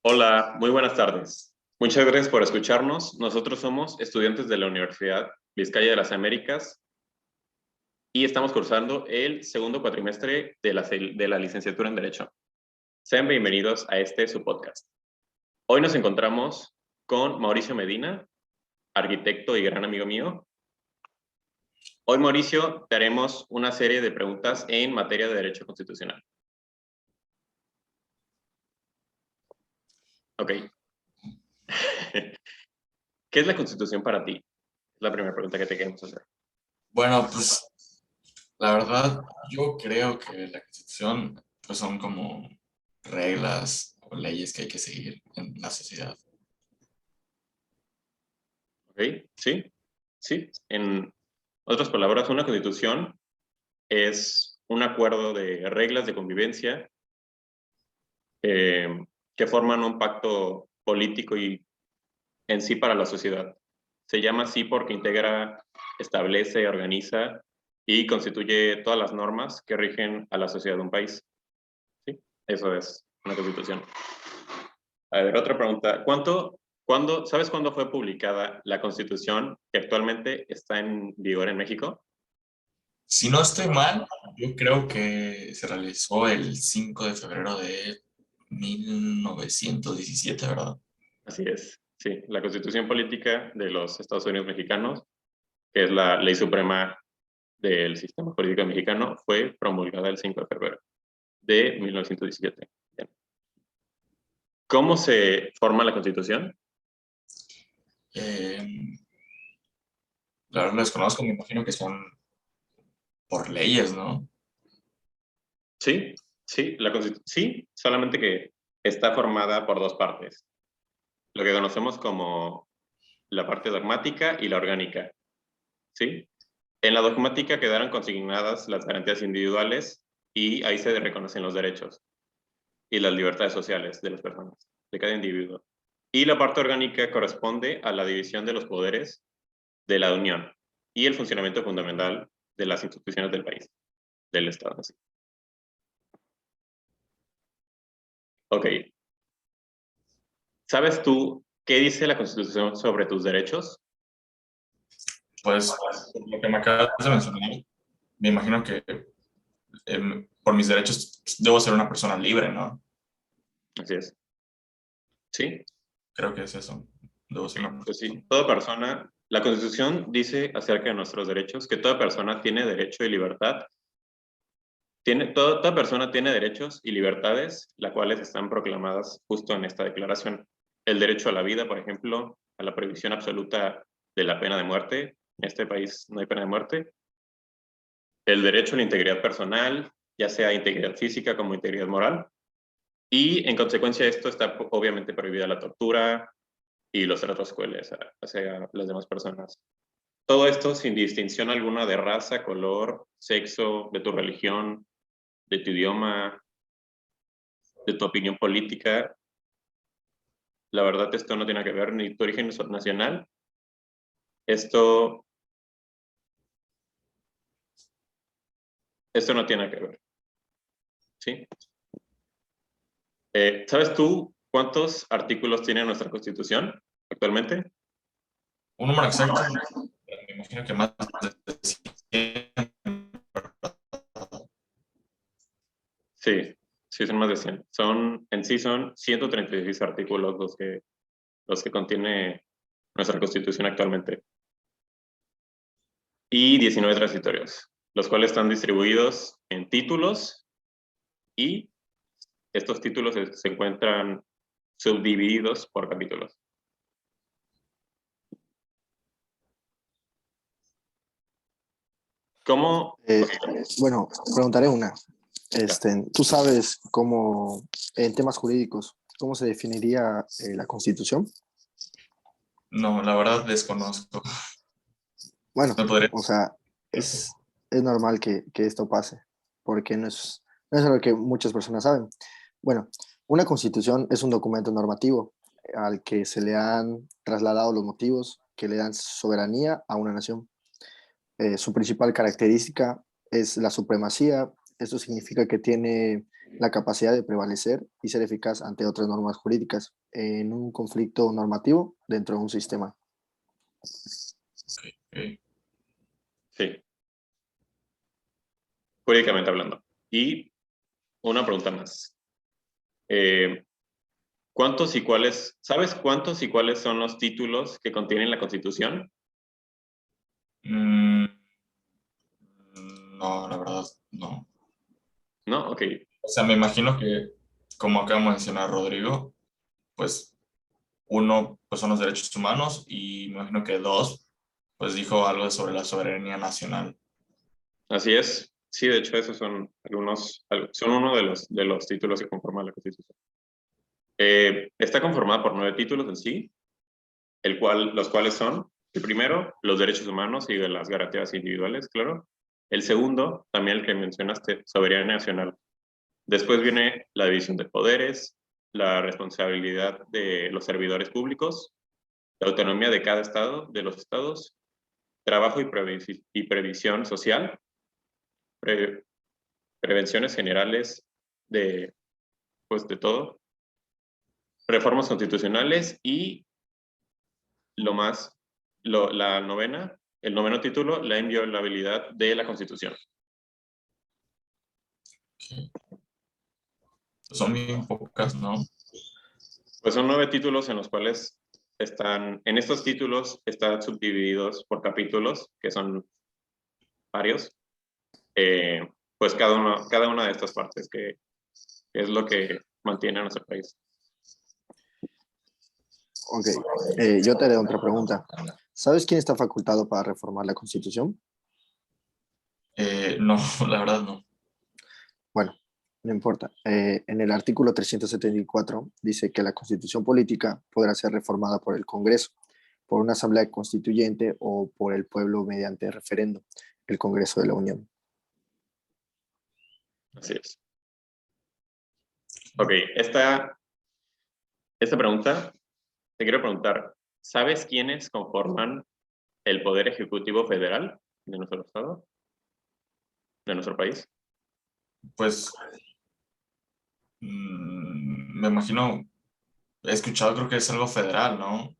Hola, muy buenas tardes. Muchas gracias por escucharnos. Nosotros somos estudiantes de la Universidad Vizcaya de las Américas y estamos cursando el segundo cuatrimestre de la licenciatura en Derecho. Sean bienvenidos a su podcast. Hoy nos encontramos con Mauricio Medina, arquitecto y gran amigo mío. Hoy, Mauricio, te haremos una serie de preguntas en materia de derecho constitucional. Ok. ¿Qué es la Constitución para ti? Es la primera pregunta que te queremos hacer. Bueno, pues la verdad, yo creo que la Constitución pues son como reglas o leyes que hay que seguir en la sociedad. Ok, sí, sí. En otras palabras, una constitución es un acuerdo de reglas de convivencia eh, que forman un pacto político y en sí para la sociedad. Se llama así porque integra, establece, organiza y constituye todas las normas que rigen a la sociedad de un país. ¿Sí? Eso es una constitución. A ver, otra pregunta. ¿Sabes cuándo fue publicada la constitución que actualmente está en vigor en México? Si no estoy mal, yo creo que se realizó el 5 de febrero de 1917, ¿verdad? Así es, sí, la Constitución Política de los Estados Unidos Mexicanos, que es la ley suprema del sistema político mexicano, fue promulgada el 5 de febrero de 1917. Bien. ¿Cómo se forma la Constitución? Eh, la verdad lo desconozco, me imagino que son por leyes, ¿no? Sí, sí, sí, solamente que está formada por dos partes, lo que conocemos como la parte dogmática y la orgánica, ¿sí? En la dogmática quedaron consignadas las garantías individuales y ahí se reconocen los derechos y las libertades sociales de las personas, de cada individuo. Y la parte orgánica corresponde a la división de los poderes de la Unión y el funcionamiento fundamental de las instituciones del país, del Estado. Así. Ok. ¿Sabes tú qué dice la Constitución sobre tus derechos? Pues por lo que me acabas de mencionar, me imagino que por mis derechos debo ser una persona libre, ¿no? Así es. Sí, Creo que es eso. Debo ser una pues persona. sí. Toda persona, la Constitución dice acerca de nuestros derechos que toda persona tiene derecho y libertad. Toda persona tiene derechos y libertades, las cuales están proclamadas justo en esta declaración. El derecho a la vida, por ejemplo, a la prohibición absoluta de la pena de muerte. En este país no hay pena de muerte. El derecho a la integridad personal, ya sea integridad física como integridad moral. Y en consecuencia de esto está obviamente prohibida la tortura y los tratos crueles hacia las demás personas. Todo esto sin distinción alguna de raza, color, sexo, de tu religión, de tu idioma, de tu opinión política. La verdad, esto no tiene que ver ni tu origen nacional. Esto, esto no tiene que ver. ¿Sí? ¿Sabes tú cuántos artículos tiene nuestra Constitución actualmente? Un número exacto, me imagino que más de 100. Sí, sí, son más de 100. En sí son 136 artículos los que contiene nuestra Constitución actualmente y 19 transitorios, los cuales están distribuidos en títulos y estos títulos se encuentran subdivididos por capítulos. ¿Cómo? Eh, Okay, bueno, preguntaré una. ya. ¿Tú sabes cómo, en temas jurídicos, cómo se definiría la Constitución? No, la verdad desconozco. Bueno, ¿Me podrías o sea, explicar? es normal que esto pase, porque no es algo que muchas personas saben. Bueno, una Constitución es un documento normativo al que se le han trasladado los motivos que le dan soberanía a una nación. Su principal característica es la supremacía. Esto significa que tiene la capacidad de prevalecer y ser eficaz ante otras normas jurídicas en un conflicto normativo dentro de un sistema. Ok. Sí, jurídicamente hablando. Y una pregunta más. ¿Cuántos y cuáles, sabes cuántos y cuáles son los títulos que contienen la Constitución? Mm, no, la verdad, no. ¿No? Ok. O sea, me imagino que, como acaba de mencionar Rodrigo, pues uno, pues son los derechos humanos y me imagino que dos, pues dijo algo sobre la soberanía nacional. Así es. Sí, de hecho, esos son son uno de los títulos que conforman la Constitución. Está conformada por 9 títulos en sí, los cuales son, el primero, los derechos humanos y de las garantías individuales, claro. El segundo, también el que mencionaste, soberanía nacional. Después viene la división de poderes, la responsabilidad de los servidores públicos, la autonomía de cada estado, de los estados, trabajo y previsión social, pre- prevenciones generales de, pues, de todo, reformas constitucionales y lo más, la novena, el noveno título, la inviolabilidad de la Constitución. Que son bien pocas, ¿no? Pues son 9 títulos en los cuales en estos títulos están subdivididos por capítulos, que son varios, pues cada una de estas partes, que es lo que mantiene a nuestro país. Ok, yo te haré otra pregunta. ¿Sabes quién está facultado para reformar la Constitución? No, la verdad no. Bueno, no importa. En el artículo 374 dice que la Constitución política podrá ser reformada por el Congreso, por una asamblea constituyente o por el pueblo mediante referendo, el Congreso de la Unión. Así es. Ok, esta pregunta, te quiero preguntar, ¿sabes quiénes conforman el Poder Ejecutivo Federal de nuestro estado, de nuestro país? Pues me imagino, he escuchado, creo que es algo federal, ¿no?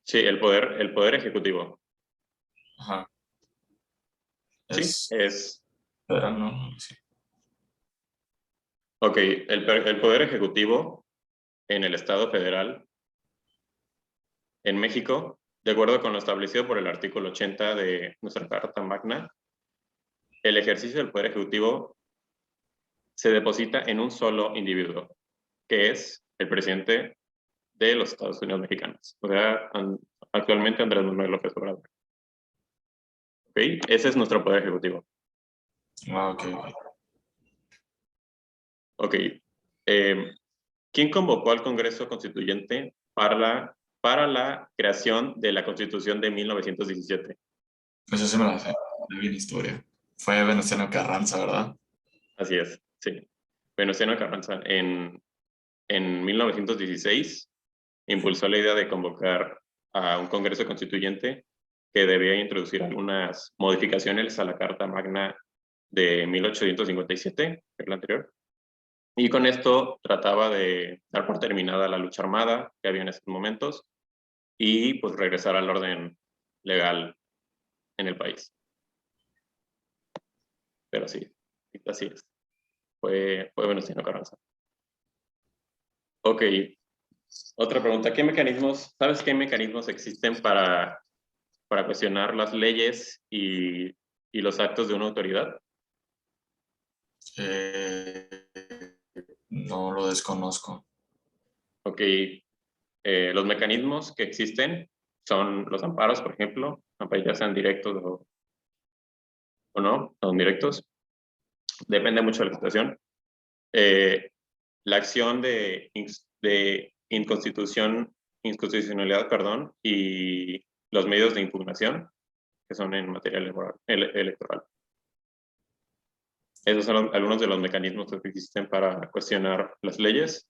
Sí, el poder ejecutivo. Ajá, Sí, es es. federal, ¿no? Sí. Ok, el poder ejecutivo en el Estado federal, en México, de acuerdo con lo establecido por el artículo 80 de nuestra Carta Magna, el ejercicio del poder ejecutivo se deposita en un solo individuo, que es el presidente de los Estados Unidos mexicanos. O sea, actualmente Andrés Manuel López Obrador. ¿Ok? Ese es nuestro poder ejecutivo. Ah, ok, ok. Ok. ¿Quién convocó al Congreso Constituyente para la creación de la Constitución de 1917? Eso sí me la sé, de bien historia. Fue Venustiano Carranza, ¿verdad? Así es, sí. Venustiano Carranza en 1916 impulsó la idea de convocar a un Congreso Constituyente que debía introducir algunas modificaciones a la Carta Magna de 1857, que es la anterior. Y con esto trataba de dar por terminada la lucha armada que había en estos momentos y pues regresar al orden legal en el país. Pero sí, así es. Fue Venustiano Carranza. Ok, otra pregunta. ¿Sabes qué mecanismos existen para cuestionar las leyes y los actos de una autoridad? Eh, no lo desconozco. Ok, los mecanismos que existen son los amparos, por ejemplo, aunque ya sean directos o no, son directos. Depende mucho de la situación. Eh, la acción de inconstitucionalidad, perdón, y los medios de impugnación, que son en materia electoral. Esos son algunos de los mecanismos que existen para cuestionar las leyes.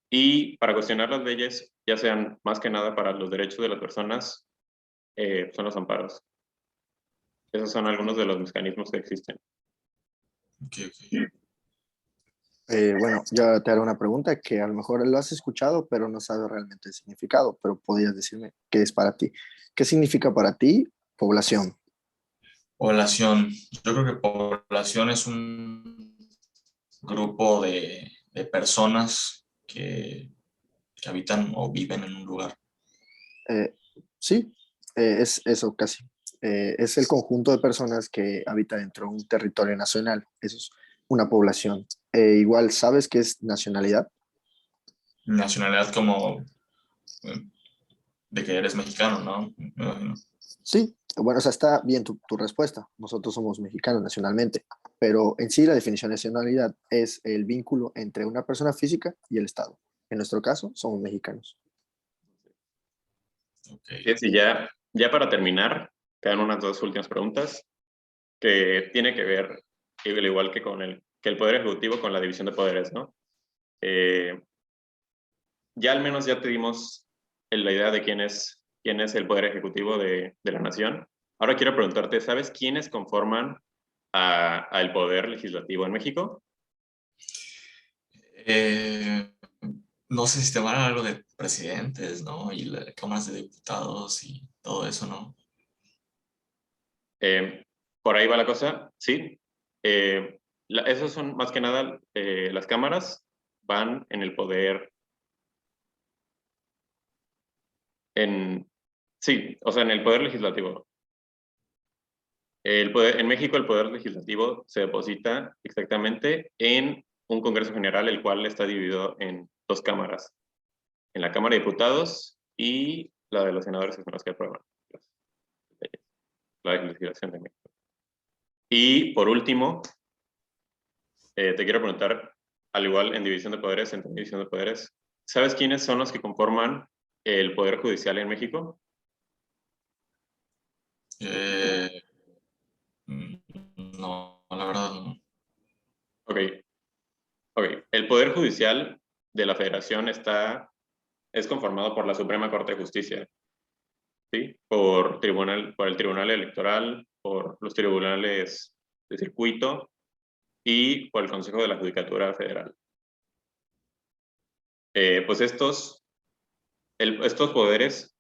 Y para cuestionar las leyes, ya sean más que nada para los derechos de las personas, son los amparos. Esos son algunos de los mecanismos que existen. Ok. Bueno, yo te haré una pregunta que a lo mejor lo has escuchado, pero no sabes realmente el significado, pero podrías decirme qué es para ti. ¿Qué significa para ti población? Población. Yo creo que población es un grupo de personas que habitan o viven en un lugar. Eh, sí, es eso casi. Es el conjunto de personas que habita dentro de un territorio nacional. Eso es una población. Igual, ¿sabes qué es nacionalidad? Nacionalidad como de que eres mexicano, ¿no? Me imagino. Sí, bueno, o sea, está bien tu respuesta. Nosotros somos mexicanos nacionalmente, pero en sí la definición de nacionalidad es el vínculo entre una persona física y el Estado. En nuestro caso, somos mexicanos. Ok. Sí, ya para terminar, quedan unas dos últimas preguntas que tiene que ver, al igual que que el Poder Ejecutivo, con la división de poderes, ¿no? Eh, ya al menos ya te dimos la idea de quién es el Poder Ejecutivo de la Nación. Ahora quiero preguntarte, ¿sabes quiénes conforman al Poder Legislativo en México? Eh, no sé si te van a algo de presidentes, ¿no? Y cámaras de diputados y todo eso, ¿no? Eh, por ahí va la cosa, sí. Esos son más que nada las cámaras van en el poder, sí, o sea, en el poder legislativo. En México el poder legislativo se deposita exactamente en un Congreso General, el cual está dividido en dos cámaras, en la Cámara de Diputados y la de los senadores, que son los que aprueban las leyes, la legislación de México. Y por último, te quiero preguntar, al igual en división de poderes, en división de poderes, ¿sabes quiénes son los que conforman el Poder Judicial en México? Eh, no, la verdad no. Ok, ok. El Poder Judicial de la Federación es conformado por la Suprema Corte de Justicia, ¿sí? Por el Tribunal Electoral, por los tribunales de circuito y por el Consejo de la Judicatura Federal. Pues estos poderes,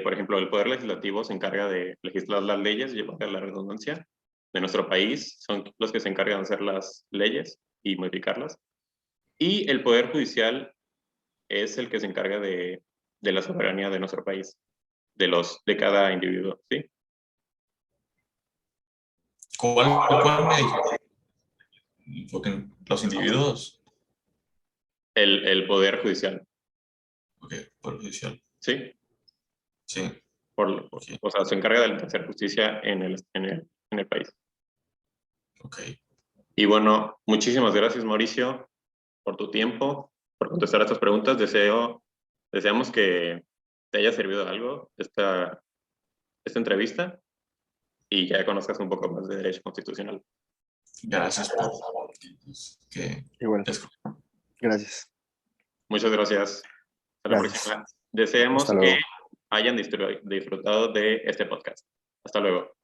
por ejemplo, el Poder Legislativo se encarga de legislar las leyes, llevar la redundancia de nuestro país, son los que se encargan de hacer las leyes y modificarlas. Y el Poder Judicial es el que se encarga de la soberanía de nuestro país, de cada individuo, ¿sí? ¿Cuál me dijiste? Porque los individuos, El Poder Judicial, ok, por judicial, ¿sí? sí, ok, O sea, se encarga de hacer justicia en el país. ok. Y bueno, muchísimas gracias, Mauricio, por tu tiempo, por contestar estas preguntas. Deseamos que te haya servido de algo esta entrevista y ya conozcas un poco más de derecho constitucional. Gracias por que Igual, escuchar. gracias. Muchas gracias. Hasta la Gracias. próxima. Deseamos Hasta que luego. hayan disfrutado de este podcast. Hasta luego.